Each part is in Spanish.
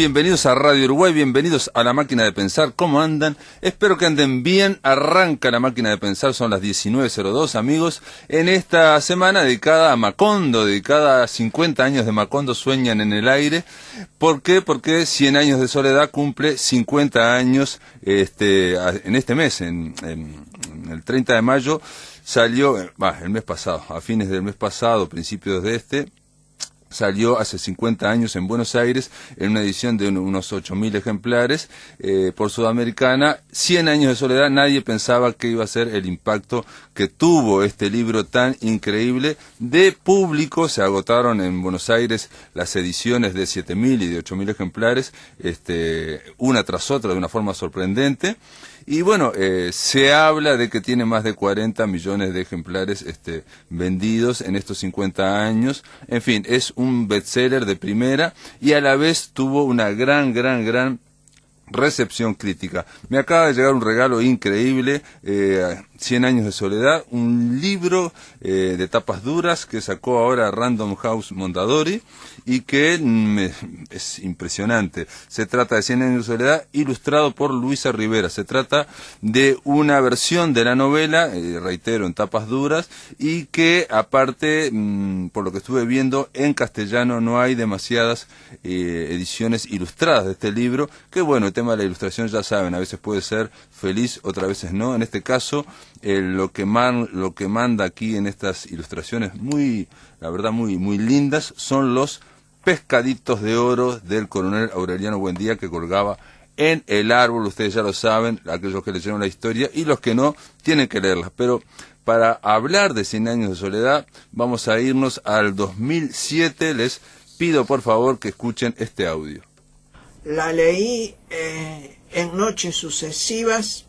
Bienvenidos a Radio Uruguay, bienvenidos a La Máquina de Pensar. ¿Cómo andan? Espero que anden bien. Arranca La Máquina de Pensar, son las 19:02, amigos. En esta semana dedicada a Macondo, dedicada a 50 años de Macondo Sueñan en el Aire. ¿Por qué? Porque 100 años de soledad cumple 50 años en este mes, en el 30 de mayo. Salió, el mes pasado, a fines del mes pasado, principios de salió hace 50 años en Buenos Aires, en una edición de unos 8.000 ejemplares, por Sudamericana. 100 años de soledad, nadie pensaba que iba a ser el impacto que tuvo este libro tan increíble de público. Se agotaron en Buenos Aires las ediciones de 7.000 y de 8.000 ejemplares, una tras otra, de una forma sorprendente. Y bueno, se habla de que tiene más de 40 millones de ejemplares vendidos en estos 50 años. En fin, es un bestseller de primera y a la vez tuvo una gran recepción crítica. Me acaba de llegar un regalo increíble, 100 años de soledad, un libro de tapas duras que sacó ahora Random House Mondadori y que es impresionante. Se trata de 100 años de soledad, ilustrado por Luisa Rivera. Se trata de una versión de la novela, reitero, en tapas duras, y que aparte, por lo que estuve viendo, en castellano no hay demasiadas ediciones ilustradas de este libro, que bueno, el tema de la ilustración ya saben, a veces puede ser feliz, otras veces no. En este caso, lo que manda aquí en estas ilustraciones, la verdad muy lindas, son los pescaditos de oro del coronel Aureliano Buendía que colgaba en el árbol. Ustedes ya lo saben, aquellos que leyeron la historia, y los que no, tienen que leerla. Pero para hablar de 100 años de soledad, vamos a irnos al 2007. Les pido por favor que escuchen este audio. La leí en noches sucesivas,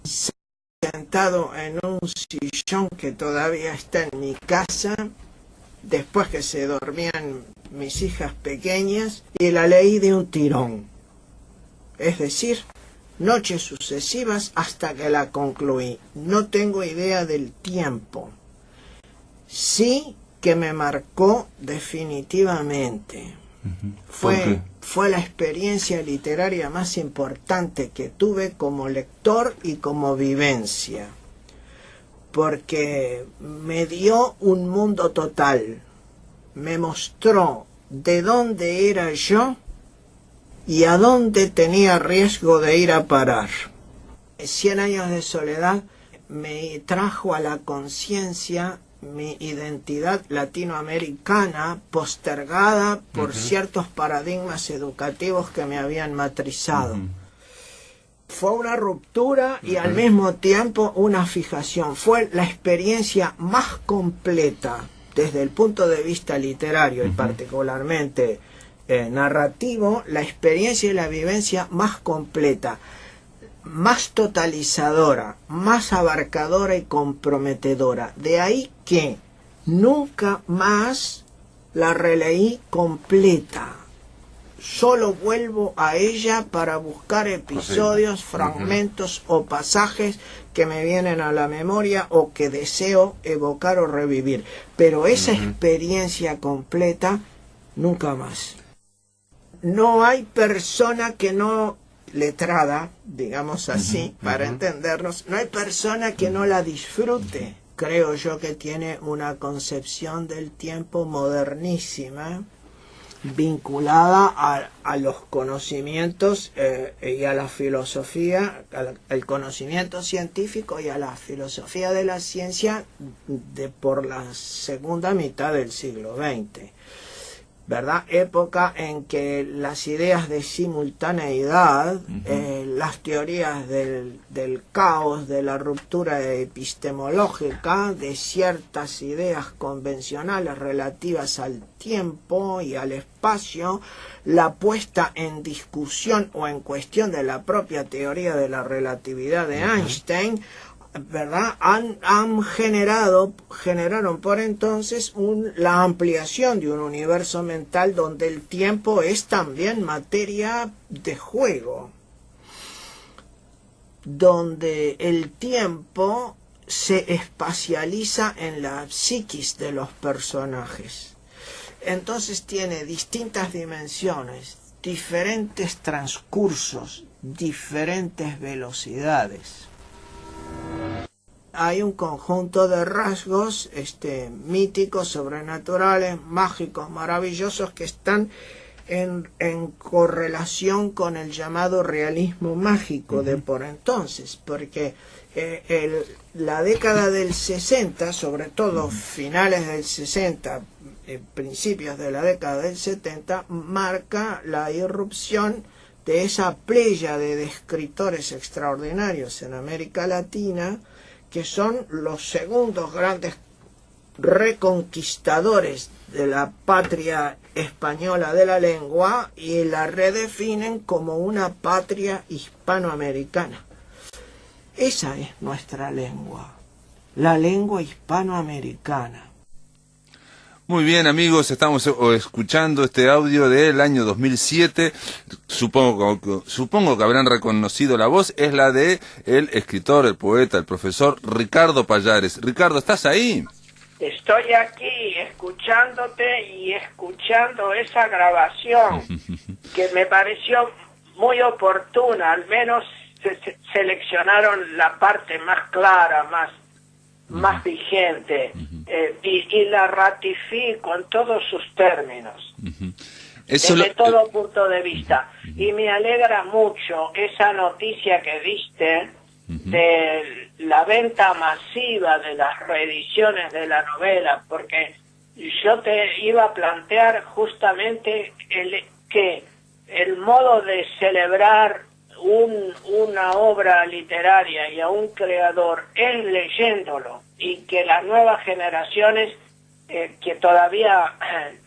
sentado en un sillón que todavía está en mi casa, después que se dormían mis hijas pequeñas, y la leí de un tirón. Es decir, noches sucesivas hasta que la concluí. No tengo idea del tiempo. Sí que me marcó definitivamente. Fue la experiencia literaria más importante que tuve como lector y como vivencia, porque me dio un mundo total, me mostró de dónde era yo y a dónde tenía riesgo de ir a parar. 100 años de soledad me trajo a la conciencia mi identidad latinoamericana postergada por ciertos paradigmas educativos que me habían matrizado. Fue una ruptura y al mismo tiempo una fijación. Fue la experiencia más completa desde el punto de vista literario y particularmente narrativo, la experiencia y la vivencia más completa, más totalizadora, más abarcadora y comprometedora. De ahí que nunca más la releí completa. Solo vuelvo a ella para buscar episodios, fragmentos o pasajes que me vienen a la memoria o que deseo evocar o revivir. Pero esa experiencia completa, nunca más. No hay persona que no, letrada, digamos así, para entendernos, no hay persona que no la disfrute. Creo yo que tiene una concepción del tiempo modernísima, vinculada a los conocimientos y a la filosofía, al conocimiento científico y a la filosofía de la ciencia por la segunda mitad del siglo XX. ¿Verdad? Época en que las ideas de simultaneidad, las teorías del caos, de la ruptura epistemológica, de ciertas ideas convencionales relativas al tiempo y al espacio, la puesta en discusión o en cuestión de la propia teoría de la relatividad de Einstein, ¿verdad? Generaron por entonces la ampliación de un universo mental donde el tiempo es también materia de juego, donde el tiempo se espacializa en la psiquis de los personajes. Entonces tiene distintas dimensiones, diferentes transcursos, diferentes velocidades. Hay un conjunto de rasgos míticos, sobrenaturales, mágicos, maravillosos, que están en correlación con el llamado realismo mágico de por entonces, porque la década del 60, sobre todo finales del 60, principios de la década del 70, marca la irrupción de esa pléyade de escritores extraordinarios en América Latina, que son los segundos grandes reconquistadores de la patria española de la lengua, y la redefinen como una patria hispanoamericana. Esa es nuestra lengua, la lengua hispanoamericana. Muy bien, amigos, estamos escuchando este audio del año 2007. Supongo que habrán reconocido la voz. Es la de el escritor, el poeta, el profesor Ricardo Pallares. Ricardo, ¿estás ahí? Estoy aquí escuchándote y escuchando esa grabación que me pareció muy oportuna. Al menos seleccionaron la parte más clara, más vigente, y la ratifico en todos sus términos, desde todo punto de vista. Y me alegra mucho esa noticia que diste de la venta masiva de las reediciones de la novela, porque yo te iba a plantear justamente que el modo de celebrar una obra literaria y a un creador es leyéndolo, y que las nuevas generaciones que todavía,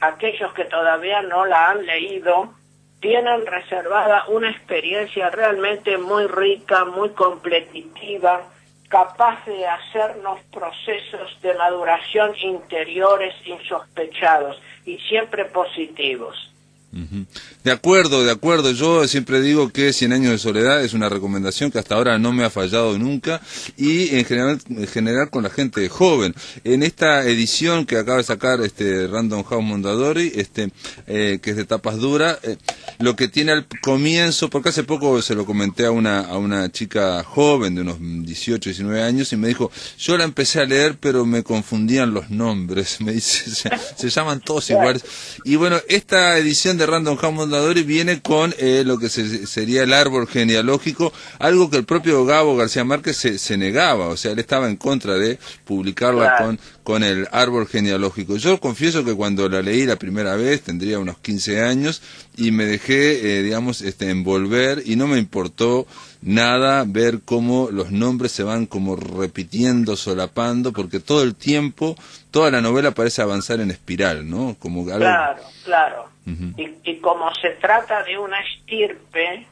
aquellos que todavía no la han leído, tienen reservada una experiencia realmente muy rica, muy competitiva, capaz de hacernos procesos de maduración interiores insospechados y siempre positivos. De acuerdo. Yo siempre digo que 100 años de soledad es una recomendación que hasta ahora no me ha fallado nunca, y en general con la gente joven. En esta edición que acaba de sacar Random House Mondadori, que es de tapas duras, lo que tiene al comienzo, porque hace poco se lo comenté a una chica joven de unos 18, 19 años, y me dijo, yo la empecé a leer pero me confundían los nombres, me dice, se llaman todos iguales. Y bueno, esta edición de Random House Mondadori viene con lo que sería el árbol genealógico, algo que el propio Gabo García Márquez se negaba, o sea, él estaba en contra de publicarla con el árbol genealógico. Yo confieso que cuando la leí la primera vez, tendría unos 15 años, y me dejé, envolver, y no me importó nada ver cómo los nombres se van como repitiendo, solapando, porque todo el tiempo, toda la novela parece avanzar en espiral, ¿no? Como algo... Claro. Y como se trata de una estirpe,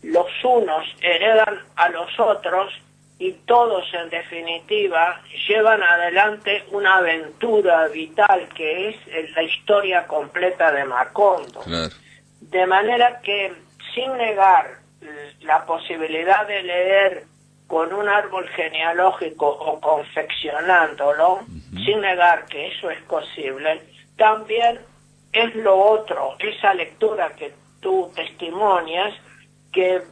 los unos heredan a los otros, y todos en definitiva llevan adelante una aventura vital que es la historia completa de Macondo. Claro. De manera que, sin negar la posibilidad de leer con un árbol genealógico o confeccionándolo, sin negar que eso es posible, también es lo otro, esa lectura que tú testimonias, que es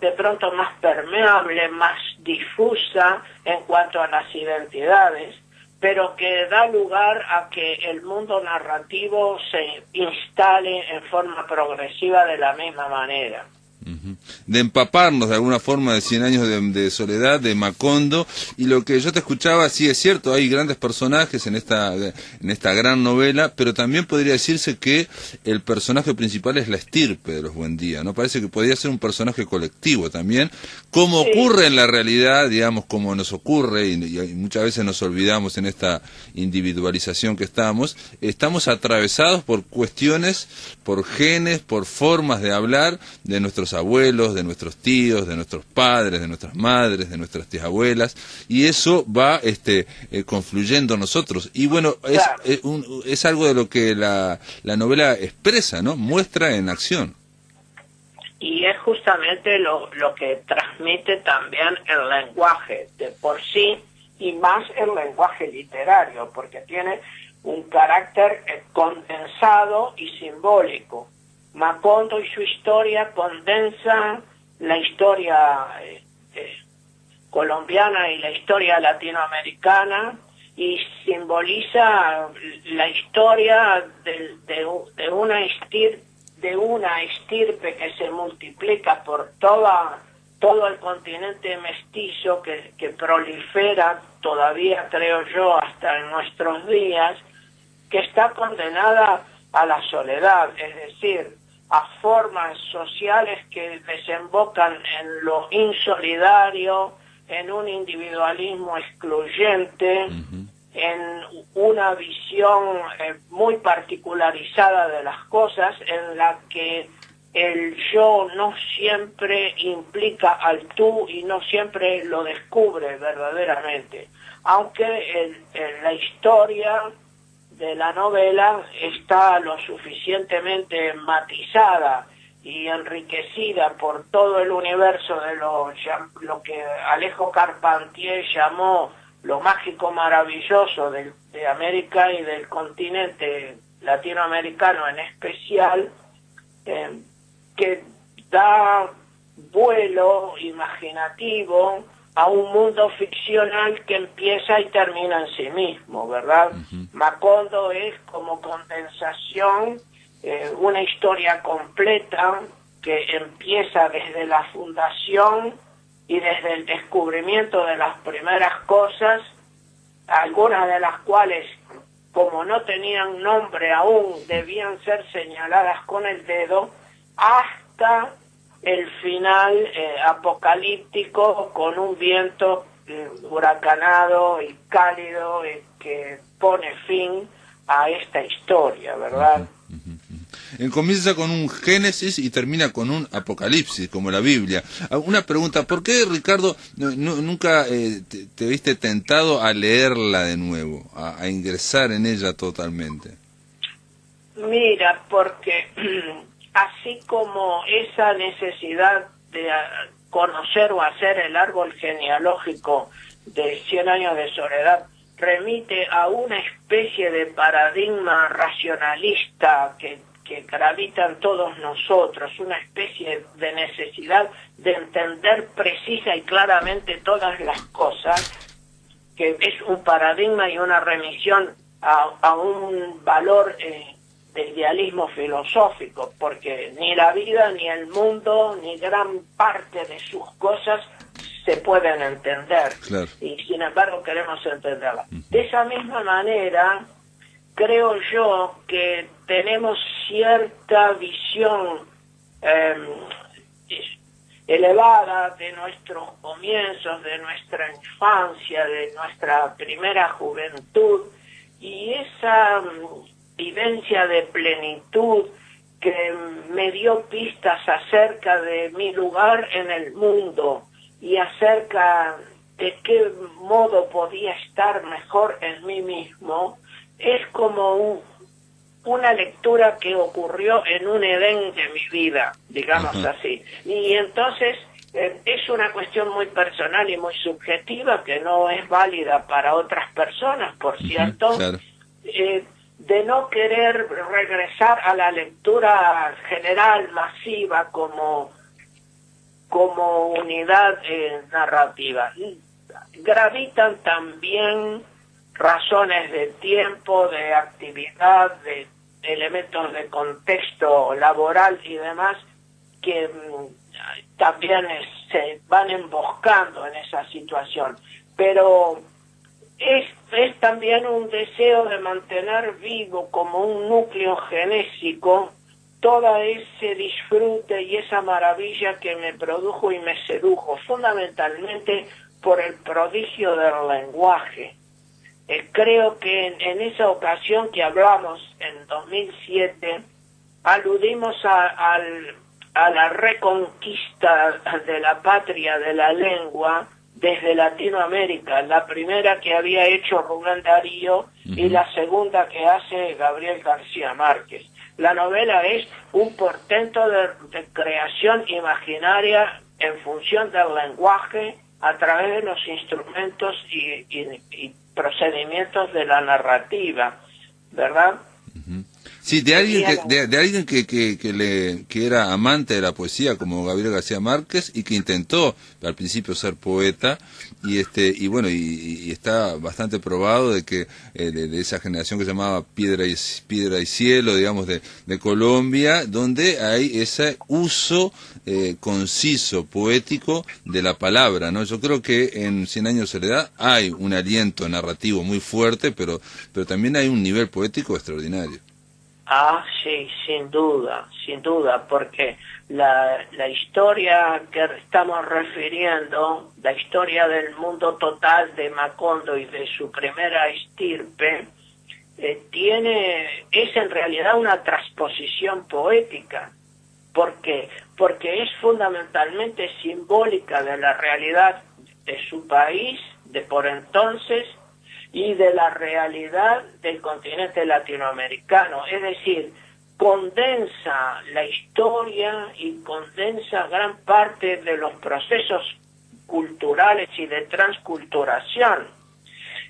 de pronto más permeable, más difusa en cuanto a las identidades, pero que da lugar a que el mundo narrativo se instale en forma progresiva de la misma manera. De empaparnos de alguna forma de 100 años de soledad, de Macondo, y lo que yo te escuchaba, sí es cierto, hay grandes personajes en esta gran novela, pero también podría decirse que el personaje principal es la estirpe de los Buendía, ¿no? Parece que podría ser un personaje colectivo también, como ocurre en la realidad, digamos, como nos ocurre, y muchas veces nos olvidamos en esta individualización que estamos atravesados por cuestiones, por genes, por formas de hablar de nuestros abuelos, de nuestros tíos, de nuestros padres, de nuestras madres, de nuestras tías abuelas, y eso va confluyendo en nosotros. Y bueno, es algo de lo que la novela expresa, ¿no? Muestra en acción. Y es justamente lo que transmite también el lenguaje de por sí, y más el lenguaje literario, porque tiene un carácter condensado y simbólico. Macondo y su historia condensa la historia colombiana y la historia latinoamericana y simboliza la historia de una estirpe que se multiplica por todo el continente mestizo que prolifera todavía, creo yo, hasta en nuestros días, que está condenada a la soledad, es decir, a formas sociales que desembocan en lo insolidario, en un individualismo excluyente, en una visión muy particularizada de las cosas, en la que el yo no siempre implica al tú y no siempre lo descubre verdaderamente, aunque en la historia de la novela está lo suficientemente matizada y enriquecida por todo el universo de lo que Alejo Carpentier llamó lo mágico maravilloso de América y del continente latinoamericano en especial, que da vuelo imaginativo a un mundo ficcional que empieza y termina en sí mismo, ¿verdad? Macondo es como condensación, una historia completa que empieza desde la fundación y desde el descubrimiento de las primeras cosas, algunas de las cuales, como no tenían nombre aún, debían ser señaladas con el dedo, hasta el final apocalíptico con un viento huracanado y cálido que pone fin a esta historia, ¿verdad? Comienza con un Génesis y termina con un Apocalipsis, como la Biblia. Una pregunta, ¿por qué, Ricardo, nunca te viste tentado a leerla de nuevo, a ingresar en ella totalmente? Mira, porque así como esa necesidad de conocer o hacer el árbol genealógico de 100 años de soledad remite a una especie de paradigma racionalista que gravita en todos nosotros, una especie de necesidad de entender precisa y claramente todas las cosas, que es un paradigma y una remisión a un valor de idealismo filosófico, porque ni la vida, ni el mundo, ni gran parte de sus cosas se pueden entender. Claro. Y sin embargo queremos entenderlas. De esa misma manera, creo yo que tenemos cierta visión elevada de nuestros comienzos, de nuestra infancia, de nuestra primera juventud, y esa vivencia de plenitud que me dio pistas acerca de mi lugar en el mundo y acerca de qué modo podía estar mejor en mí mismo, es como una lectura que ocurrió en un Edén de mi vida, digamos así. Y entonces es una cuestión muy personal y muy subjetiva que no es válida para otras personas, por cierto, claro. De no querer regresar a la lectura general, masiva, como unidad narrativa. Gravitan también razones de tiempo, de actividad, de elementos de contexto laboral y demás que también se van emboscando en esa situación. Pero es también un deseo de mantener vivo como un núcleo genésico todo ese disfrute y esa maravilla que me produjo y me sedujo, fundamentalmente por el prodigio del lenguaje. Creo que en esa ocasión que hablamos, en 2007, aludimos a la reconquista de la patria de la lengua desde Latinoamérica, la primera que había hecho Rubén Darío y la segunda que hace Gabriel García Márquez. La novela es un portento de creación imaginaria en función del lenguaje a través de los instrumentos y procedimientos de la narrativa, ¿verdad? Sí, de alguien de alguien que era amante de la poesía, como Gabriel García Márquez, y que intentó al principio ser poeta, y bueno, y está bastante probado de que de esa generación que se llamaba Piedra y Cielo, digamos, de Colombia, donde hay ese uso conciso, poético de la palabra, ¿no? Yo creo que en 100 años de soledad hay un aliento narrativo muy fuerte, pero también hay un nivel poético extraordinario. Ah, sí, sin duda, porque la historia que estamos refiriendo, la historia del mundo total de Macondo y de su primera estirpe, es en realidad una transposición poética. ¿Por qué? Porque es fundamentalmente simbólica de la realidad de su país, de por entonces, y de la realidad del continente latinoamericano. Es decir, condensa la historia y condensa gran parte de los procesos culturales y de transculturación.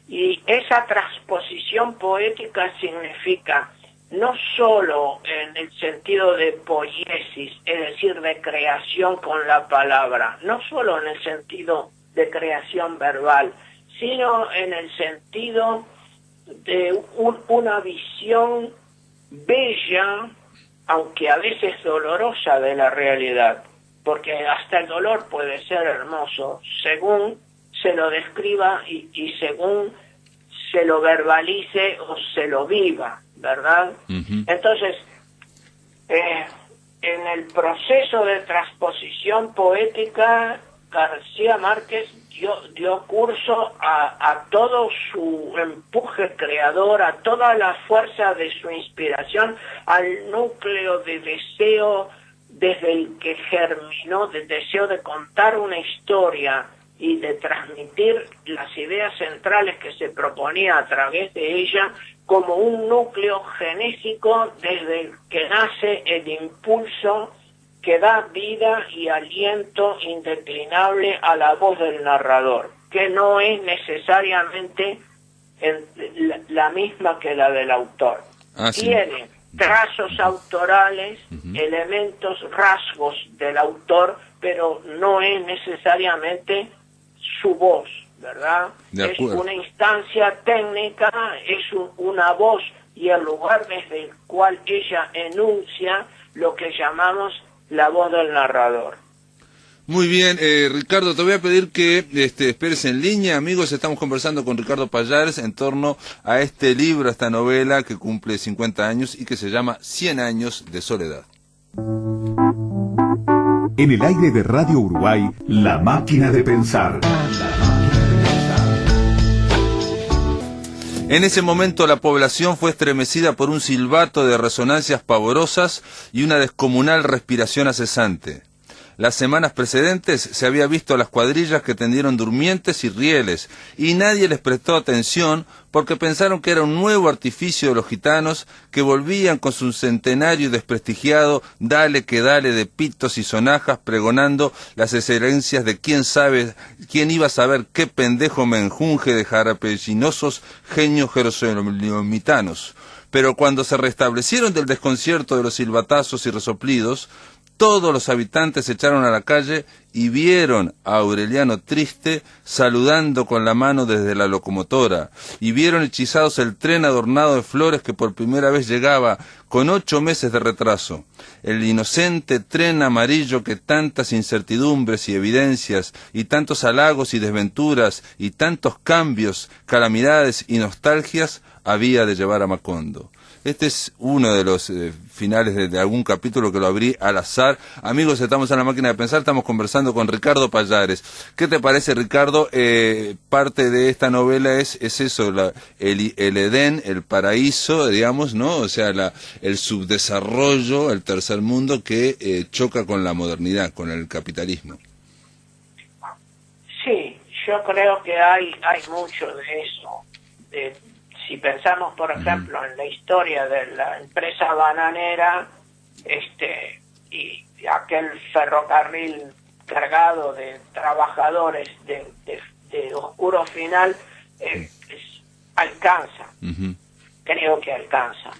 Y esa transposición poética significa no solo en el sentido de poiesis, es decir, de creación con la palabra, no solo en el sentido de creación verbal, sino en el sentido de una visión bella, aunque a veces dolorosa, de la realidad, porque hasta el dolor puede ser hermoso según se lo describa y según se lo verbalice o se lo viva, ¿verdad? Uh-huh. Entonces, en el proceso de transposición poética, García Márquez dio curso a todo su empuje creador, a toda la fuerza de su inspiración, al núcleo de deseo desde el que germinó, del deseo de contar una historia y de transmitir las ideas centrales que se proponía a través de ella, como un núcleo genésico desde el que nace el impulso que da vida y aliento indeclinable a la voz del narrador, que no es necesariamente la misma que la del autor. Tiene trazos autorales, elementos, rasgos del autor, pero no es necesariamente su voz, ¿verdad? Es una instancia técnica, es una voz y el lugar desde el cual ella enuncia lo que llamamos la voz del narrador. Muy bien, Ricardo, te voy a pedir que esperes en línea. Amigos, estamos conversando con Ricardo Pallares en torno a este libro, a esta novela que cumple 50 años y que se llama 100 años de soledad. En el aire de Radio Uruguay, La Máquina de Pensar. En ese momento la población fue estremecida por un silbato de resonancias pavorosas y una descomunal respiración acesante. Las semanas precedentes se había visto a las cuadrillas que tendieron durmientes y rieles, y nadie les prestó atención porque pensaron que era un nuevo artificio de los gitanos que volvían con su centenario desprestigiado dale que dale de pitos y sonajas pregonando las excelencias de quién iba a saber qué pendejo menjunje de jarapellinosos genios jerosolomitanos. Pero cuando se restablecieron del desconcierto de los silbatazos y resoplidos, todos los habitantes se echaron a la calle y vieron a Aureliano triste saludando con la mano desde la locomotora, y vieron hechizados el tren adornado de flores que por primera vez llegaba con 8 meses de retraso, el inocente tren amarillo que tantas incertidumbres y evidencias, y tantos halagos y desventuras, y tantos cambios, calamidades y nostalgias había de llevar a Macondo. Este es uno de los finales de algún capítulo que lo abrí al azar. Amigos, estamos en La Máquina de Pensar, estamos conversando con Ricardo Pallares. ¿Qué te parece, Ricardo? Parte de esta novela es eso, el Edén, el paraíso, digamos, ¿no? O sea, el subdesarrollo, el tercer mundo que choca con la modernidad, con el capitalismo. Sí, yo creo que hay mucho de eso. Si pensamos, por ejemplo, en la historia de la empresa bananera, y aquel ferrocarril cargado de trabajadores de oscuro final, alcanza. Creo que alcanza.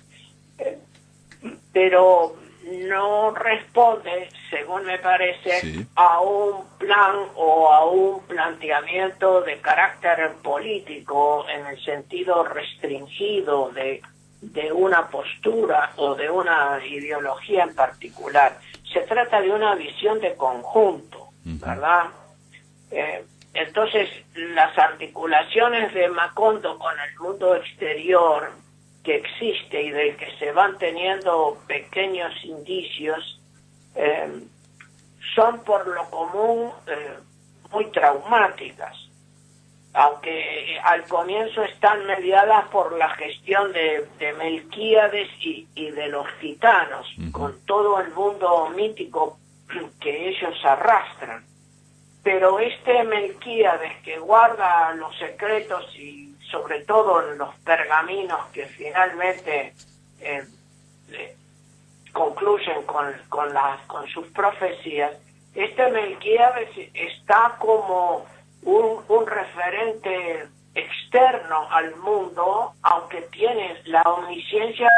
pero no responde, según me parece, Sí. a un plan o a un planteamiento de carácter político en el sentido restringido de una postura o de una ideología en particular. Se trata de una visión de conjunto, ¿verdad? Entonces, las articulaciones de Macondo con el mundo exterior que existe y del que se van teniendo pequeños indicios, son por lo común muy traumáticas, aunque al comienzo están mediadas por la gestión de Melquíades y de los gitanos, con todo el mundo mítico que ellos arrastran. Pero este Melquíades que guarda los secretos y sobre todo los pergaminos que finalmente concluyen con sus profecías, este Melquíades está como un referente externo al mundo, aunque tiene la omnisciencia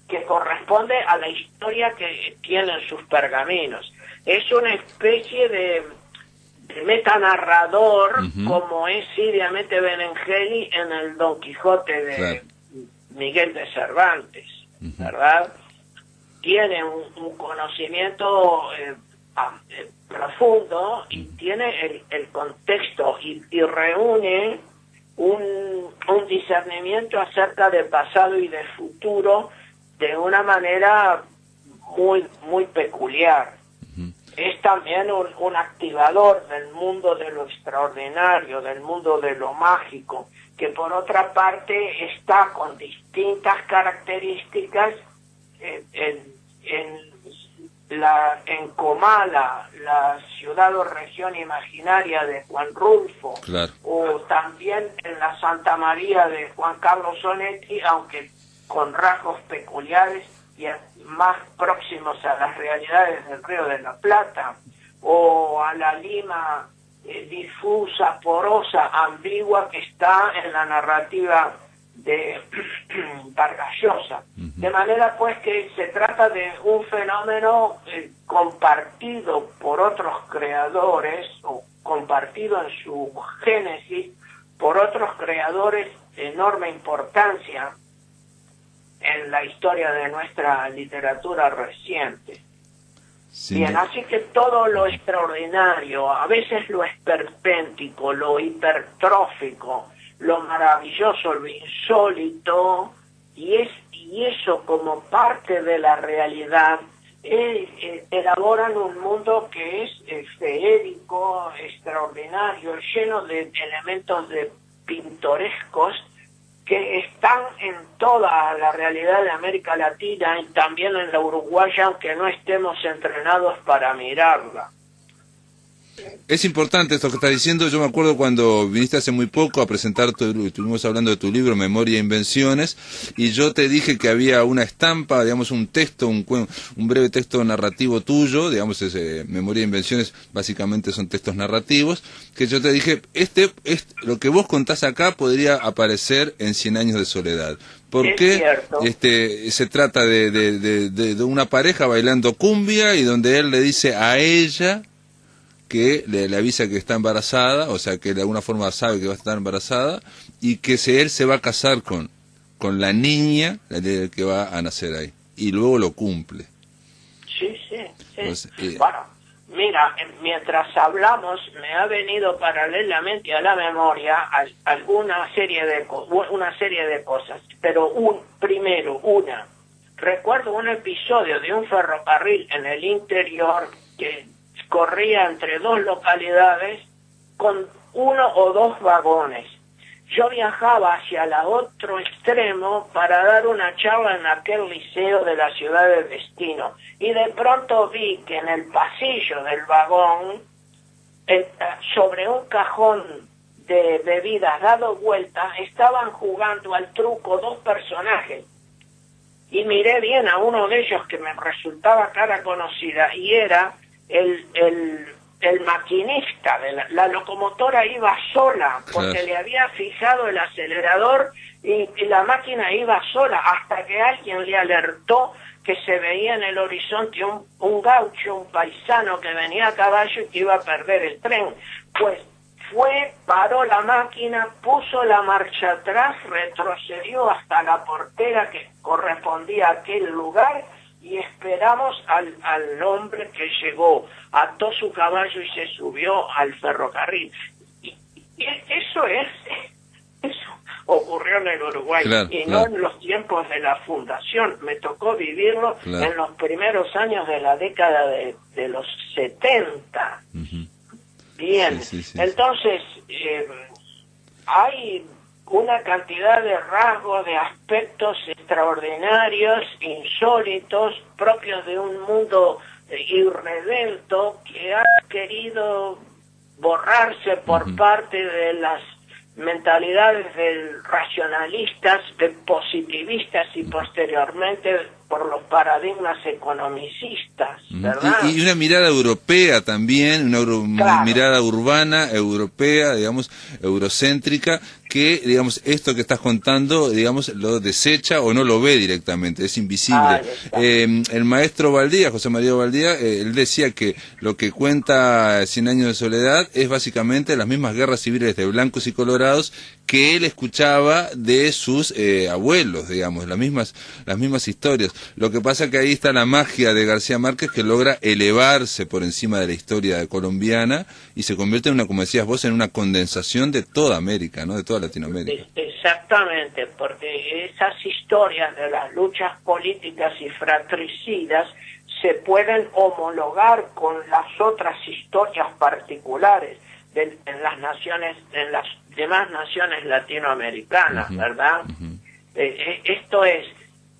que corresponde a la historia que tienen sus pergaminos. Es una especie de metanarrador, como es Siriamente Benengeli en el Don Quijote de Miguel de Cervantes, ¿verdad? Tiene un conocimiento profundo y tiene el contexto y reúne un discernimiento acerca de pasado y de futuro de una manera muy peculiar. Es también un activador del mundo de lo extraordinario, del mundo de lo mágico, que por otra parte está con distintas características en Comala, la ciudad o región imaginaria de Juan Rulfo, o también en la Santa María de Juan Carlos Onetti, aunque con rasgos peculiares y más próximos a las realidades del Río de la Plata, o a la Lima difusa, porosa, ambigua que está en la narrativa de Vargas Llosa. De manera pues que se trata de un fenómeno compartido por otros creadores, o compartido en su génesis por otros creadores de enorme importancia en la historia de nuestra literatura reciente. Sí. Bien, así que todo lo extraordinario, a veces lo esperpéntico, lo hipertrófico, lo maravilloso, lo insólito, y eso como parte de la realidad, elaboran un mundo que es feérico, extraordinario, lleno de elementos pintorescos que están en toda la realidad de América Latina y también en la uruguaya, aunque no estemos entrenados para mirarla. Es importante esto que estás diciendo. Yo me acuerdo cuando viniste hace muy poco a presentar estuvimos hablando de tu libro Memoria e Invenciones, y yo te dije que había una estampa, digamos un texto, un breve texto narrativo tuyo, digamos Memoria e Invenciones básicamente son textos narrativos, que yo te dije, lo que vos contás acá podría aparecer en 100 años de soledad. Porque se trata de una pareja bailando cumbia y donde él le dice a ella que le avisa que está embarazada, o sea que de alguna forma sabe que va a estar embarazada, y que él se va a casar con la niña que va a nacer ahí, y luego lo cumple. Sí. Pues, bueno, mira, mientras hablamos me ha venido paralelamente a la memoria una serie de cosas, pero recuerdo un episodio de un ferrocarril en el interior que corría entre dos localidades con 1 o 2 vagones. Yo viajaba hacia el otro extremo para dar una charla en aquel liceo de la ciudad de destino, y de pronto vi que en el pasillo del vagón, sobre un cajón de bebidas dado vuelta, estaban jugando al truco 2 personajes. Y miré bien a uno de ellos que me resultaba cara conocida, y era el maquinista de la locomotora. Iba sola porque le había fijado el acelerador y la máquina iba sola hasta que alguien le alertó que se veía en el horizonte un gaucho, un paisano que venía a caballo y que iba a perder el tren. Pues paró la máquina, puso la marcha atrás, retrocedió hasta la portera que correspondía a aquel lugar y esperamos al hombre que llegó, ató su caballo y se subió al ferrocarril. Y eso ocurrió en el Uruguay, claro, y claro. no en los tiempos de la fundación. Me tocó vivirlo Claro. en los primeros años de la década de los 70. Ujú. Bien, Sí. entonces hay una cantidad de rasgos, de aspectos extraordinarios, insólitos, propios de un mundo irredento que ha querido borrarse por parte de las mentalidades de racionalistas, de positivistas y posteriormente por los paradigmas economicistas, ¿verdad? Y una mirada europea también, Claro. mirada urbana, europea, digamos, eurocéntrica, que, digamos, esto que estás contando, digamos, lo desecha o no lo ve directamente, es invisible. Ahí está. El maestro Valdía, José María Valdía, él decía que lo que cuenta Cien años de soledad es básicamente las mismas guerras civiles de blancos y colorados que él escuchaba de sus abuelos, digamos, las mismas historias. Lo que pasa que ahí está la magia de García Márquez, que logra elevarse por encima de la historia colombiana y se convierte en una, como decías vos, en una condensación de toda América, ¿no? De toda Latinoamérica. Exactamente, porque esas historias de las luchas políticas y fratricidas se pueden homologar con las otras historias particulares en las naciones, en las demás naciones latinoamericanas, ¿verdad? Esto es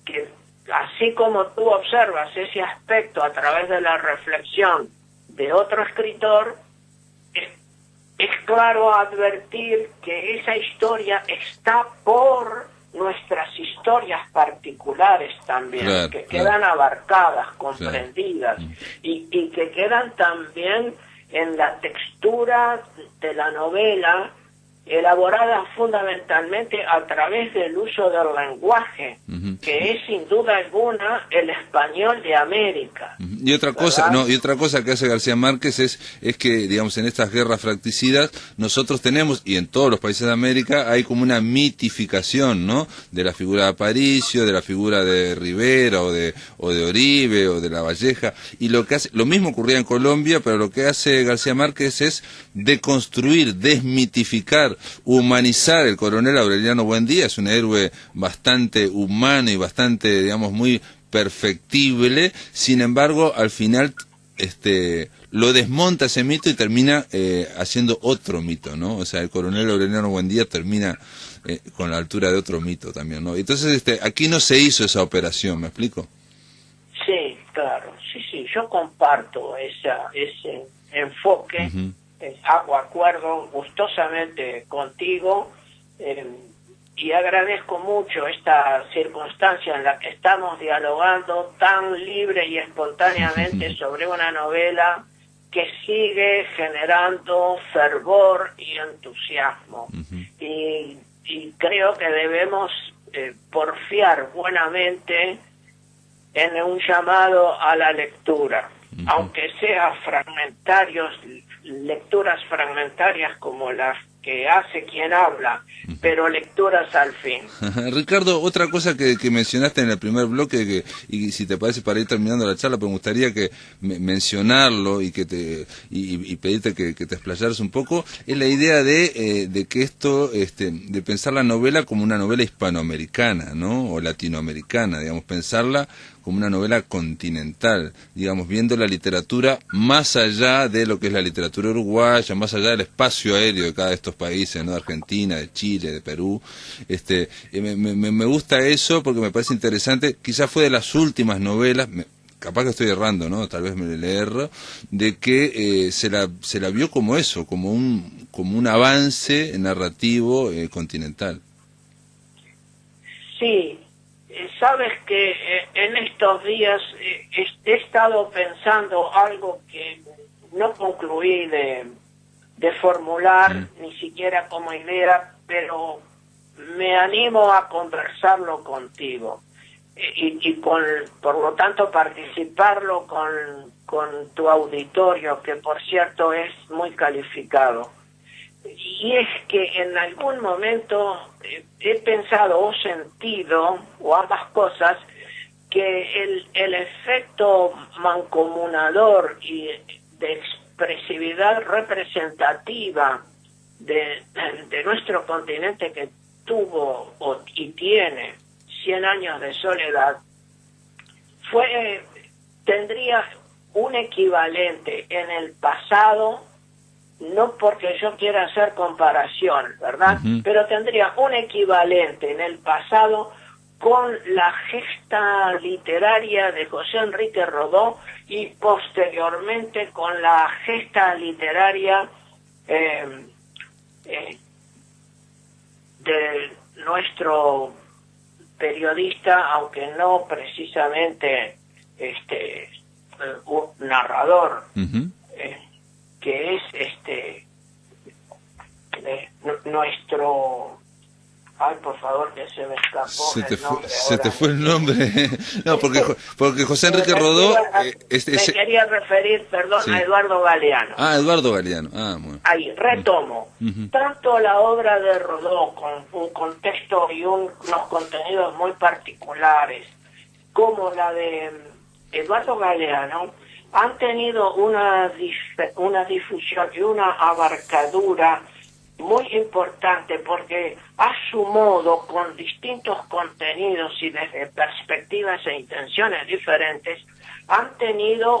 que así como tú observas ese aspecto a través de la reflexión de otro escritor, es claro advertir que esa historia está por nuestras historias particulares también, Claro, que claro. quedan abarcadas, comprendidas, y que quedan también en la textura de la novela, elaborada fundamentalmente a través del uso del lenguaje, que es sin duda alguna el español de América. Y otra cosa, ¿verdad? y otra cosa que hace García Márquez es que, digamos, en estas guerras fratricidas nosotros tenemos, y en todos los países de América, hay como una mitificación, ¿no? De la figura de Aparicio, de la figura de Rivera, o de Oribe, o de La Valleja, y lo mismo ocurría en Colombia, pero lo que hace García Márquez es deconstruir, desmitificar, humanizar. El coronel Aureliano Buendía es un héroe bastante humano y bastante, digamos, muy perfectible. Sin embargo, al final lo desmonta ese mito y termina haciendo otro mito, ¿no? O sea, el coronel Aureliano Buendía termina con la altura de otro mito también, ¿no? Entonces, aquí no se hizo esa operación, ¿me explico? Sí, claro, sí, yo comparto ese enfoque, hago acuerdo gustosamente contigo, y agradezco mucho esta circunstancia en la que estamos dialogando tan libre y espontáneamente sobre una novela que sigue generando fervor y entusiasmo. Y creo que debemos porfiar buenamente en un llamado a la lectura, aunque sea lecturas fragmentarias como las que hace quien habla, pero lecturas al fin. Ricardo, otra cosa que mencionaste en el primer bloque, y si te parece para ir terminando la charla, pues me gustaría que mencionarlo y pedirte que te explayaras un poco, es la idea de que esto, de pensar la novela como una novela hispanoamericana, ¿no? O latinoamericana, digamos, pensarla como una novela continental, digamos, viendo la literatura más allá de lo que es la literatura uruguaya, más allá del espacio aéreo de cada de estos países, ¿no? De Argentina, de Chile, de Perú. Me gusta eso porque me parece interesante. Quizás fue de las últimas novelas, capaz que estoy errando, ¿no? Tal vez me le erro, de que se la vio como eso, como un avance narrativo continental. Sí. Sabes que en estos días he estado pensando algo que no concluí de formular, ni siquiera como idea, pero me animo a conversarlo contigo por lo tanto participarlo con tu auditorio, que por cierto es muy calificado. Y es que en algún momento he pensado o sentido, o ambas cosas, que el efecto mancomunador y de expresividad representativa de nuestro continente, que tuvo y tiene 100 años de soledad, tendría un equivalente en el pasado, no porque yo quiera hacer comparación, ¿verdad? Pero tendría un equivalente en el pasado con la gesta literaria de José Enrique Rodó y posteriormente con la gesta literaria de nuestro periodista, aunque no precisamente un narrador, que es nuestro... Ay, por favor, que se me escapó se te fue el nombre. No, porque José Enrique Rodó... me quería referir, perdón, sí, a Eduardo Galeano. Ah, Eduardo Galeano. Ah, bueno. Ahí, retomo. Tanto la obra de Rodó, con un contexto y unos contenidos muy particulares, como la de Eduardo Galeano, han tenido una difusión y una abarcadura muy importante, porque a su modo, con distintos contenidos y desde perspectivas e intenciones diferentes, han tenido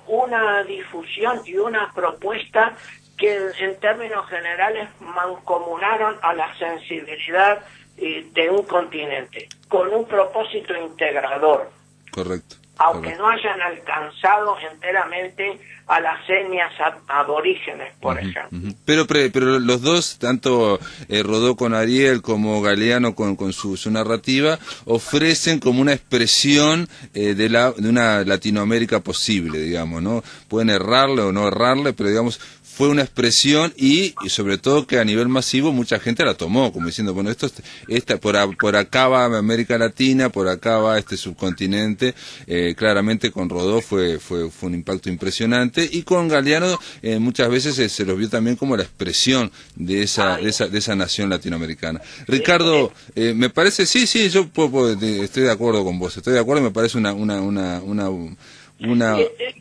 una difusión y una propuesta que en términos generales mancomunaron a la sensibilidad de un continente, con un propósito integrador. Correcto. Aunque no hayan alcanzado enteramente a las etnias aborígenes, por ejemplo. Pero los dos, tanto Rodó con Ariel como Galeano con su narrativa, ofrecen como una expresión de una Latinoamérica posible, digamos, ¿no? Pueden errarle o no errarle, pero digamos, fue una expresión y sobre todo que a nivel masivo mucha gente la tomó, como diciendo, bueno, por acá va América Latina, por acá va este subcontinente. Claramente con Rodó fue un impacto impresionante, y con Galeano muchas veces se los vio también como la expresión de esa nación latinoamericana. Ricardo, me parece, sí, yo estoy de acuerdo con vos, me parece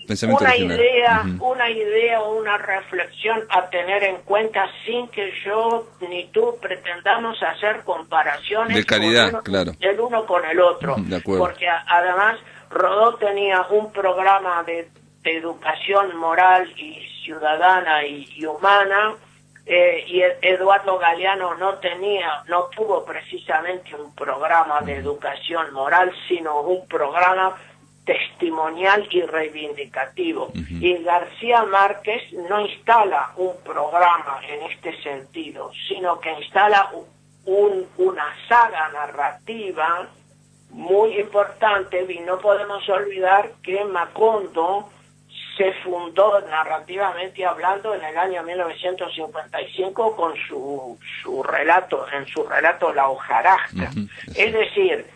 pensamiento original. Una idea o una reflexión a tener en cuenta, sin que yo ni tú pretendamos hacer comparaciones de calidad, el uno con el otro, porque además Rodó tenía un programa de educación moral y ciudadana y humana, y Eduardo Galeano no tuvo precisamente un programa de educación moral, sino un programa testimonial y reivindicativo. Y García Márquez no instala un programa en este sentido, sino que instala una saga narrativa muy importante. Y no podemos olvidar que Macondo se fundó narrativamente hablando en el año 1955 con su relato La hojarasca. Es decir,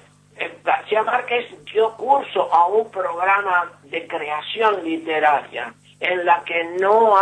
García Márquez dio curso a un programa de creación literaria en la que no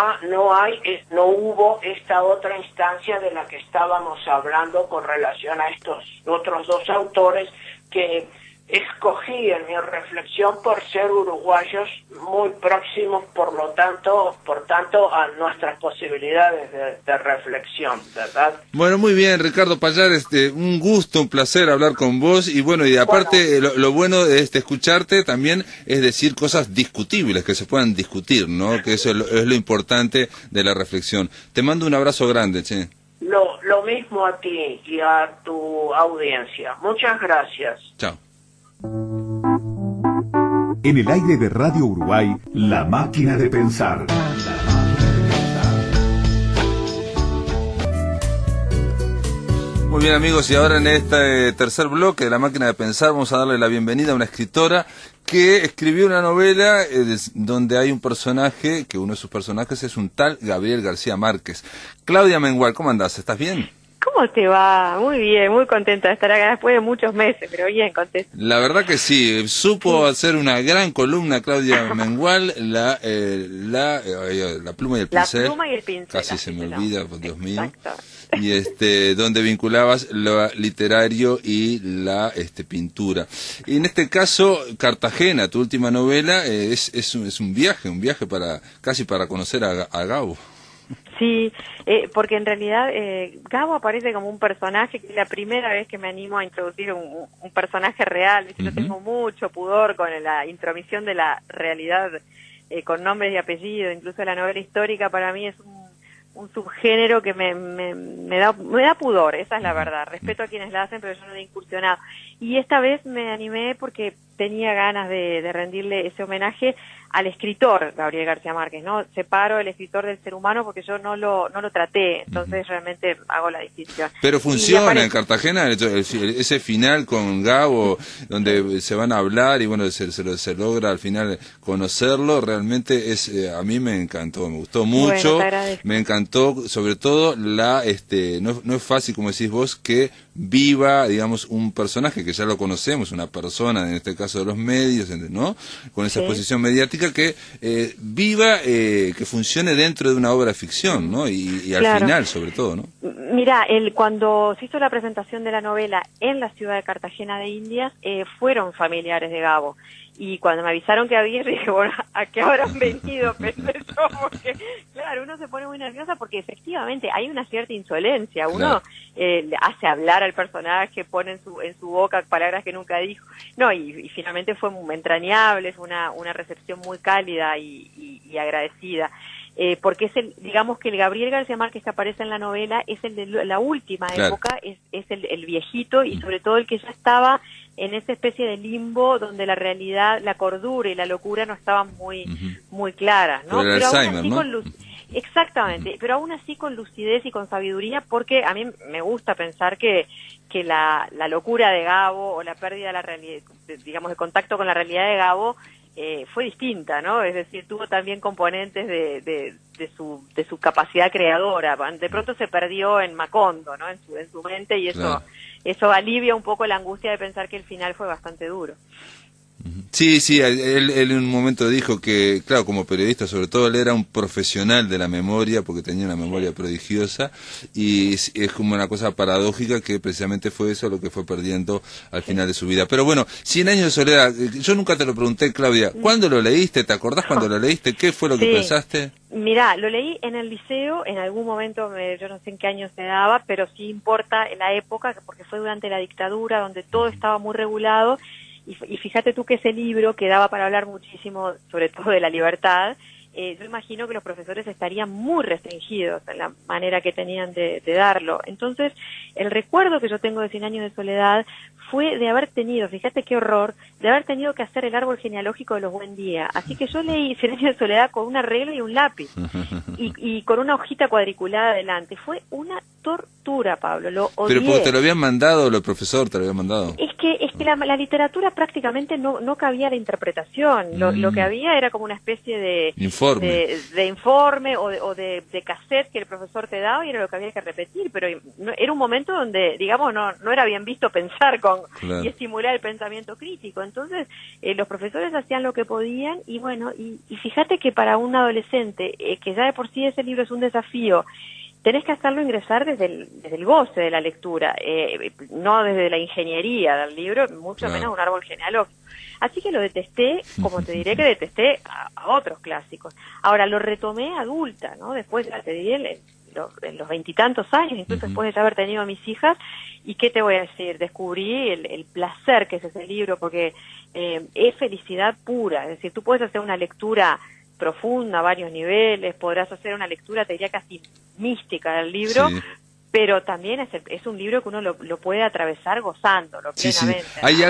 hubo esta otra instancia de la que estábamos hablando con relación a estos otros dos autores que escogí en mi reflexión por ser uruguayos muy próximos, por tanto a nuestras posibilidades de reflexión, ¿verdad? Bueno, muy bien, Ricardo Payar, un gusto, un placer hablar con vos, y bueno, y aparte lo bueno de escucharte también es decir cosas discutibles, que se puedan discutir, ¿no? Que eso es lo importante de la reflexión. Te mando un abrazo grande, che. Lo mismo a ti y a tu audiencia. Muchas gracias. Chao. En el aire de Radio Uruguay, La Máquina de Pensar. Muy bien, amigos, y ahora en este tercer bloque de La Máquina de Pensar vamos a darle la bienvenida a una escritora que escribió una novela donde hay un personaje, que uno de sus personajes es un tal Gabriel García Márquez. Claudia Mengual, ¿cómo andás? ¿Estás bien? ¿Cómo te va? Muy bien, muy contenta de estar acá después de muchos meses, pero bien, contenta. La verdad que sí, supo hacer una gran columna Claudia Mengual, la pluma y el La pincel. pluma y el pincel. Casi se me olvida, por Dios mío. Exacto. Y donde vinculabas lo literario y la pintura. Y en este caso, Cartagena, tu última novela, es un viaje casi para conocer a Gabo. Sí, porque en realidad Gabo aparece como un personaje, que es la primera vez que me animo a introducir un personaje real. Yo tengo mucho pudor con la intromisión de la realidad con nombres y apellidos. Incluso la novela histórica para mí es un subgénero que me da pudor, esa es la verdad. Respeto a quienes la hacen, pero yo no he incursionado. Y esta vez me animé porque tenía ganas de rendirle ese homenaje al escritor Gabriel García Márquez, ¿no? Separo el escritor del ser humano porque yo no lo traté, entonces realmente hago la distinción. Pero funciona en Cartagena ese final con Gabo, donde se van a hablar y bueno, se logra al final conocerlo, realmente a mí me encantó, me gustó mucho, bueno, me encantó sobre todo no es fácil, como decís vos, que viva, digamos, un personaje que ya lo conocemos, una persona, en este caso de los medios, ¿no? Con esa exposición mediática, que viva, que funcione dentro de una obra de ficción, ¿no? Y al final, sobre todo, ¿no? Mira, cuando se hizo la presentación de la novela en la ciudad de Cartagena de Indias, fueron familiares de Gabo. Y cuando me avisaron que había, dije, bueno, ¿a qué habrán venido? Pensé yo, porque, claro, uno se pone muy nerviosa porque efectivamente hay una cierta insolencia. Uno hace hablar al personaje, pone en su boca palabras que nunca dijo. No, y finalmente fue muy entrañable, fue una recepción muy cálida y agradecida. Porque digamos que el Gabriel García Márquez que aparece en la novela es el de la última época, es el viejito y sobre todo el que ya estaba en esa especie de limbo donde la realidad, la cordura y la locura no estaban muy claras, ¿no? Pero aún así ¿no? Exactamente, pero aún así con lucidez y con sabiduría, porque a mí me gusta pensar que la locura de Gabo o la pérdida de la realidad, digamos, de contacto con la realidad de Gabo fue distinta, ¿no? Es decir, tuvo también componentes de su capacidad creadora. De pronto se perdió en Macondo, ¿no? En su mente, y eso alivia un poco la angustia de pensar que el final fue bastante duro. Sí, él en un momento dijo que, claro, como periodista sobre todo, él era un profesional de la memoria porque tenía una memoria prodigiosa y es como una cosa paradójica que precisamente fue eso lo que fue perdiendo al final de su vida. Pero bueno, 100 años de soledad, yo nunca te lo pregunté, Claudia, ¿cuándo lo leíste? ¿Te acordás cuando lo leíste? ¿Qué fue lo que pensaste? Mirá, lo leí en el liceo, en algún momento, yo no sé en qué año se daba, pero sí importa en la época, porque fue durante la dictadura donde todo estaba muy regulado. Y fíjate tú que ese libro que daba para hablar muchísimo, sobre todo de la libertad, yo imagino que los profesores estarían muy restringidos en la manera que tenían de darlo. Entonces, el recuerdo que yo tengo de 100 años de soledad fue de haber tenido, fíjate qué horror, de haber tenido que hacer el árbol genealógico de los Buendía. Así que yo leí 100 años de soledad con una regla y un lápiz, y con una hojita cuadriculada adelante. Fue una tortura, Pablo, lo odié. Pero porque te lo habían mandado, el profesor te lo había mandado. Es que la literatura prácticamente no cabía la interpretación. Lo que había era como una especie de informe o de cassette que el profesor te daba y era lo que había que repetir, pero era un momento donde, digamos, no era bien visto pensar y estimular el pensamiento crítico. Entonces, los profesores hacían lo que podían y bueno, y fíjate que para un adolescente, que ya de por sí ese libro es un desafío, tenés que hacerlo ingresar desde el goce de la lectura, no desde la ingeniería del libro, mucho menos un árbol genealógico. Así que lo detesté, como te diré que detesté a otros clásicos. Ahora, lo retomé adulta, ¿no? Después, ya te diré, en los 20 y tantos años, incluso después de ya haber tenido a mis hijas, y qué te voy a decir, descubrí el placer que es ese libro, porque es felicidad pura. Es decir, tú puedes hacer una lectura profunda a varios niveles, podrás hacer una lectura, te diría, casi mística del libro, pero también es un libro que uno lo puede atravesar gozándolo plenamente. Hay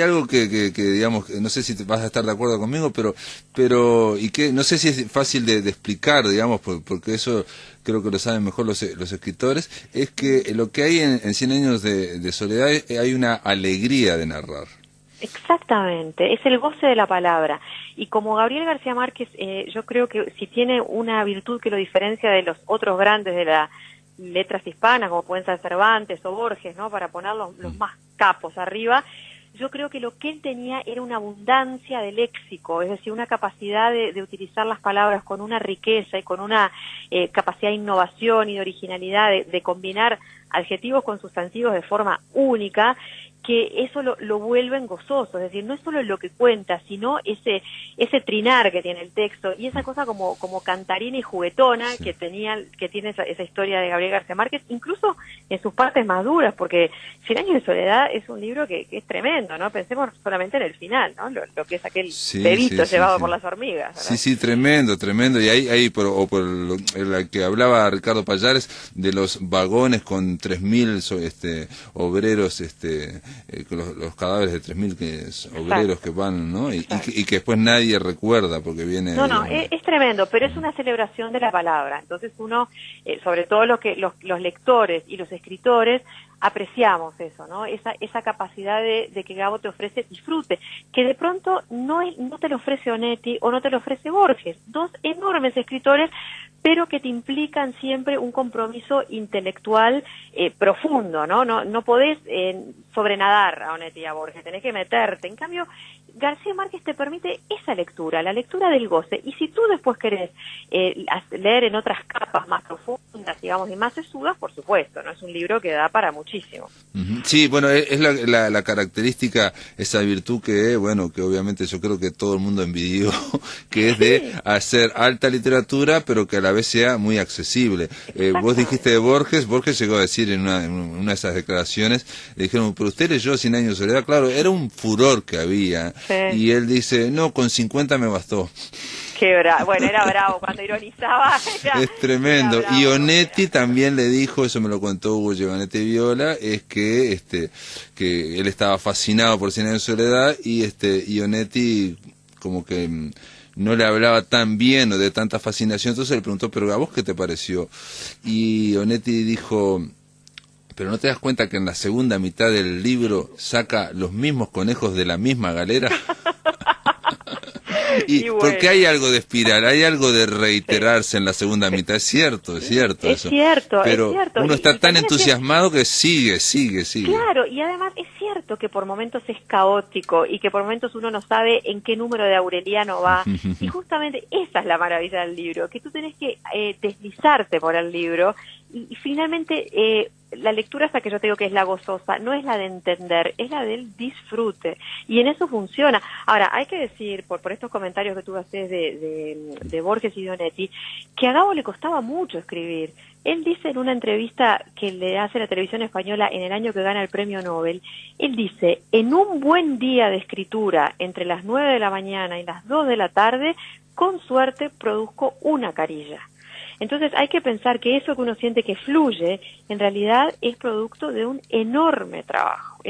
algo que digamos, no sé si vas a estar de acuerdo conmigo, pero y que no sé si es fácil de explicar, digamos, porque eso creo que lo saben mejor los escritores, es que lo que hay en 100 años de soledad hay una alegría de narrar. Exactamente, es el goce de la palabra. Y como Gabriel García Márquez, yo creo que si tiene una virtud que lo diferencia de los otros grandes letras hispanas, como pueden ser Cervantes o Borges, ¿no? Para poner los más capos arriba. Yo creo que lo que él tenía era una abundancia de léxico, es decir, una capacidad de utilizar las palabras con una riqueza y con una capacidad de innovación y de originalidad, de combinar adjetivos con sustantivos de forma única, que eso lo vuelven gozoso, es decir, no es solo lo que cuenta, sino ese trinar que tiene el texto y esa cosa como cantarina y juguetona que tiene esa historia de Gabriel García Márquez, incluso en sus partes más duras, porque Cien años de soledad es un libro que es tremendo, ¿no? Pensemos solamente en el final, ¿no? Lo que es aquel bebito llevado por las hormigas, ¿verdad? Sí, tremendo, y ahí por la que hablaba Ricardo Pallares de los vagones con 3.000 obreros, los cadáveres de 3.000 obreros que van, ¿no? Y que después nadie recuerda porque viene... No, es tremendo, pero es una celebración de la palabra. Entonces uno, sobre todo los lectores y los escritores, apreciamos eso, ¿no? Esa capacidad de que Gabo te ofrece disfrute, que de pronto no te lo ofrece Onetti o no te lo ofrece Borges, dos enormes escritores, pero que te implican siempre un compromiso intelectual profundo, ¿no? No podés sobrenadar a Onetti y a Borges, tenés que meterte. En cambio, García Márquez te permite esa lectura, la lectura del goce, y si tú después querés leer en otras capas más profundas, digamos, y más sesudas, por supuesto, ¿no? Es un libro que da para muchísimo. Sí, bueno, es la característica, esa virtud que obviamente yo creo que todo el mundo envidió, que es de hacer alta literatura, pero que a la vez sea muy accesible. Vos dijiste de Borges llegó a decir en una de esas declaraciones, le dijeron, pero usted leyó 100 años de soledad, claro, era un furor que había, y él dice, no, con 50 me bastó. Qué bravo, bueno, era bravo, cuando ironizaba. Es tremendo. Bravo, y Onetti también le dijo, eso me lo contó Hugo Giovanetti Viola, es que él estaba fascinado por Cien años de soledad y Onetti como que no le hablaba tan bien o de tanta fascinación, entonces le preguntó, pero ¿a vos qué te pareció? Y Onetti dijo, pero ¿no te das cuenta que en la segunda mitad del libro saca los mismos conejos de la misma galera? Y bueno, porque hay algo de espiral, hay algo de reiterarse en la segunda mitad, es cierto eso. Pero uno está tan entusiasmado que sigue. Claro, y además es cierto que por momentos es caótico y que por momentos uno no sabe en qué número de Aureliano va, y justamente esa es la maravilla del libro, que tú tenés que deslizarte por el libro y finalmente la lectura esa que yo te digo que es la gozosa, no es la de entender, es la del disfrute, y en eso funciona. Ahora, hay que decir, por estos comentarios que tú haces de Borges y de Onetti, que a Gabo le costaba mucho escribir. Él dice en una entrevista que le hace la televisión española en el año que gana el premio Nobel, él dice, en un buen día de escritura, entre las 9 de la mañana y las 2 de la tarde, con suerte produzco una carilla. Entonces hay que pensar que eso que uno siente que fluye, en realidad es producto de un enorme trabajo.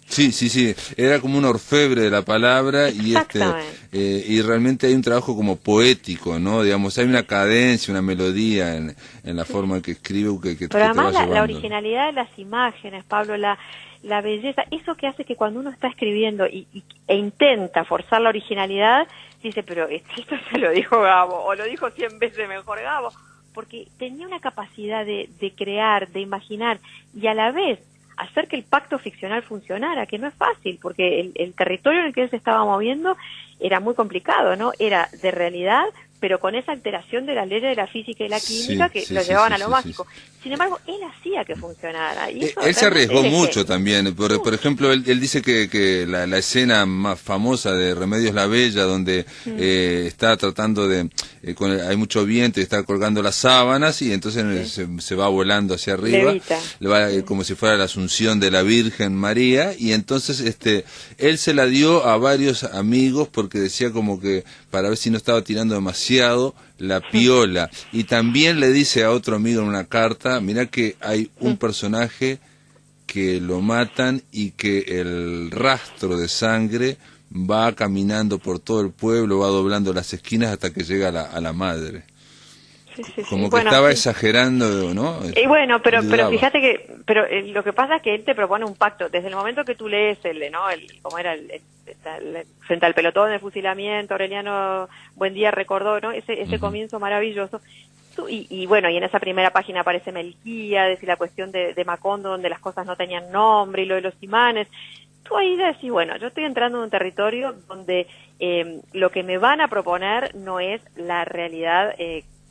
Sí, era como un orfebre de la palabra y realmente hay un trabajo como poético, ¿no? Digamos, hay una cadencia, una melodía en la forma en que escribe que pero además te va llevando. La originalidad de las imágenes, Pablo, la belleza, eso que hace que cuando uno está escribiendo e intenta forzar la originalidad, dice, pero esto se lo dijo Gabo, o lo dijo 100 veces mejor Gabo, porque tenía una capacidad de crear, de imaginar, y a la vez hacer que el pacto ficcional funcionara, que no es fácil, porque el territorio en el que él se estaba moviendo era muy complicado, ¿no? Era de realidad, pero con esa alteración de las leyes de la física y la química que lo llevaban a lo mágico. Sin embargo, él hacía que funcionara. Y eso él se arriesgó mucho también. Por ejemplo, él dice que la escena más famosa de Remedios la Bella, donde está tratando hay mucho viento y está colgando las sábanas, y entonces se va volando hacia arriba, como si fuera la Asunción de la Virgen María, y entonces él se la dio a varios amigos porque decía como que para ver si no estaba tirando demasiado la piola, y también le dice a otro amigo en una carta, mirá que hay un personaje que lo matan y que el rastro de sangre va caminando por todo el pueblo, va doblando las esquinas hasta que llega a la madre. Como que estaba exagerando, ¿no? Y bueno, pero fíjate que lo que pasa es que él te propone un pacto. Desde el momento que tú lees como era frente al pelotón de fusilamiento, Aureliano Buendía recordó, ¿no? Ese comienzo maravilloso. Y bueno, y en esa primera página aparece Melquíades y la cuestión de Macondo, donde las cosas no tenían nombre, y lo de los imanes. Tú ahí decís, bueno, yo estoy entrando en un territorio donde lo que me van a proponer no es la realidad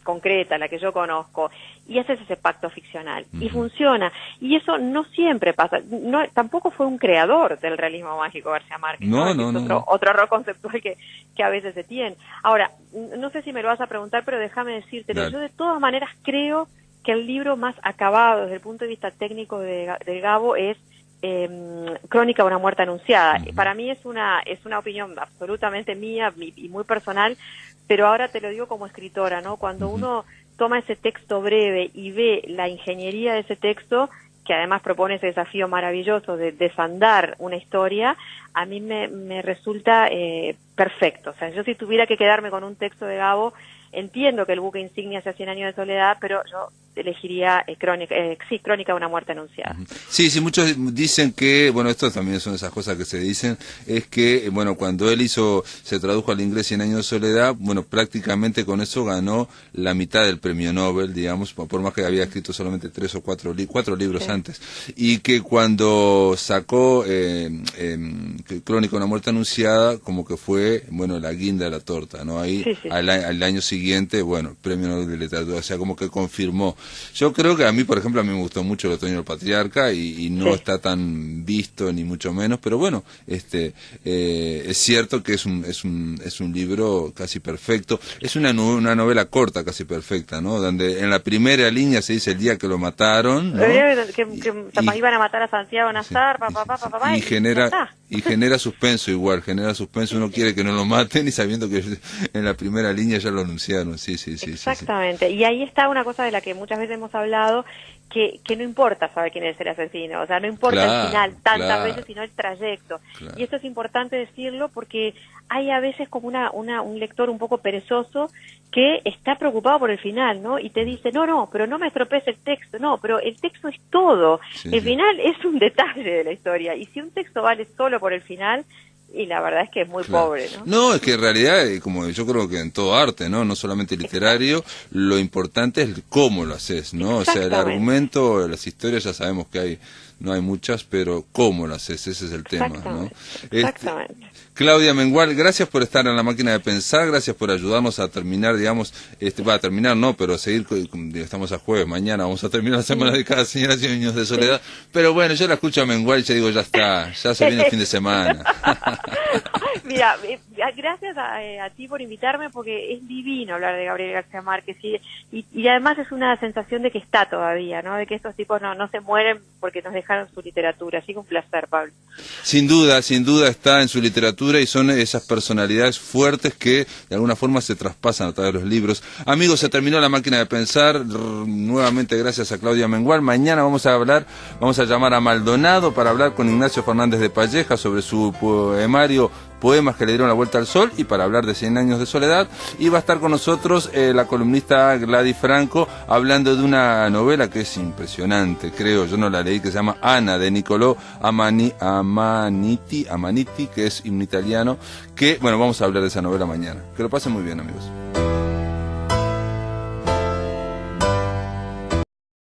concreta, la que yo conozco, y haces ese pacto ficcional, y funciona, y eso no siempre pasa. No, tampoco fue un creador del realismo mágico García Márquez, otro error conceptual que a veces se tiene. Ahora, no sé si me lo vas a preguntar, pero déjame decírtelo. Yo de todas maneras creo que el libro más acabado desde el punto de vista técnico del Gabo es Crónica de una muerte anunciada. Para mí es una opinión absolutamente mía y muy personal, pero ahora te lo digo como escritora, ¿no? Cuando uno toma ese texto breve y ve la ingeniería de ese texto, que además propone ese desafío maravilloso de desandar una historia, a mí me resulta perfecto. O sea, yo si tuviera que quedarme con un texto de Gabo, entiendo que el buque insignia sea 100 años de soledad, pero yo elegiría Crónica de una muerte anunciada. Sí, muchos dicen que, bueno, esto también son esas cosas que se dicen, es que, bueno, cuando él se tradujo al inglés 100 años de soledad, bueno, prácticamente con eso ganó la mitad del premio Nobel, digamos, por más que había escrito solamente 3 o 4 libros antes, y que cuando sacó Crónica de una muerte anunciada, como que fue, bueno, la guinda de la torta, ¿no? Ahí, al año siguiente, bueno, premio Nobel de literatura, o sea, como que confirmó. Yo creo que a mí, por ejemplo, a mí me gustó mucho El otoño del patriarca y no está tan visto ni mucho menos, pero bueno, es cierto que es un libro casi perfecto, es una novela corta casi perfecta, ¿no? Donde en la primera línea se dice el día que lo mataron, ¿no? Que iban a matar a Santiago Nazar, y genera suspenso igual, uno quiere que no lo maten y sabiendo que en la primera línea ya lo anunciaron, sí. Exactamente, y ahí está una cosa de la que muchas veces hemos hablado, que no importa saber quién es el asesino, o sea, no importa el final tantas veces, sino el trayecto. Y esto es importante decirlo porque hay a veces como un lector un poco perezoso que está preocupado por el final, ¿no? Y te dice, no, pero no me estropees el texto, no, pero el texto es todo. El final es un detalle de la historia, y si un texto vale solo por el final, y la verdad es que es muy pobre, ¿no? No, es que en realidad, como yo creo que en todo arte, no solamente literario, lo importante es cómo lo haces, ¿no? O sea, el argumento, las historias ya sabemos que no hay muchas, pero cómo lo haces, ese es el tema, ¿no? Exactamente. Claudia Mengual, gracias por estar en La Máquina de Pensar, gracias por ayudarnos a terminar, digamos, terminar no, pero seguir, estamos a jueves, mañana vamos a terminar la semana de cada señora 100 años de soledad, pero bueno, yo la escucho a Mengual y ya digo, ya está, ya se viene el fin de semana. Mira, gracias a ti por invitarme, porque es divino hablar de Gabriel García Márquez, y además es una sensación de que está todavía, ¿no? De que estos tipos no se mueren porque nos dejaron su literatura, así que un placer, Pablo. Sin duda está en su literatura, y son esas personalidades fuertes que de alguna forma se traspasan a través de los libros. Amigos, se terminó La Máquina de Pensar, nuevamente gracias a Claudia Mengual. Mañana vamos a llamar a Maldonado para hablar con Ignacio Fernández de Palleja sobre su poemario Poemas que le dieron la vuelta al sol, y para hablar de 100 años de soledad, y va a estar con nosotros la columnista Gladys Franco hablando de una novela que es impresionante, creo, yo no la leí, que se llama Ana, de Niccolò Amaniti, que es un italiano, que, bueno, vamos a hablar de esa novela mañana. Que lo pasen muy bien, amigos.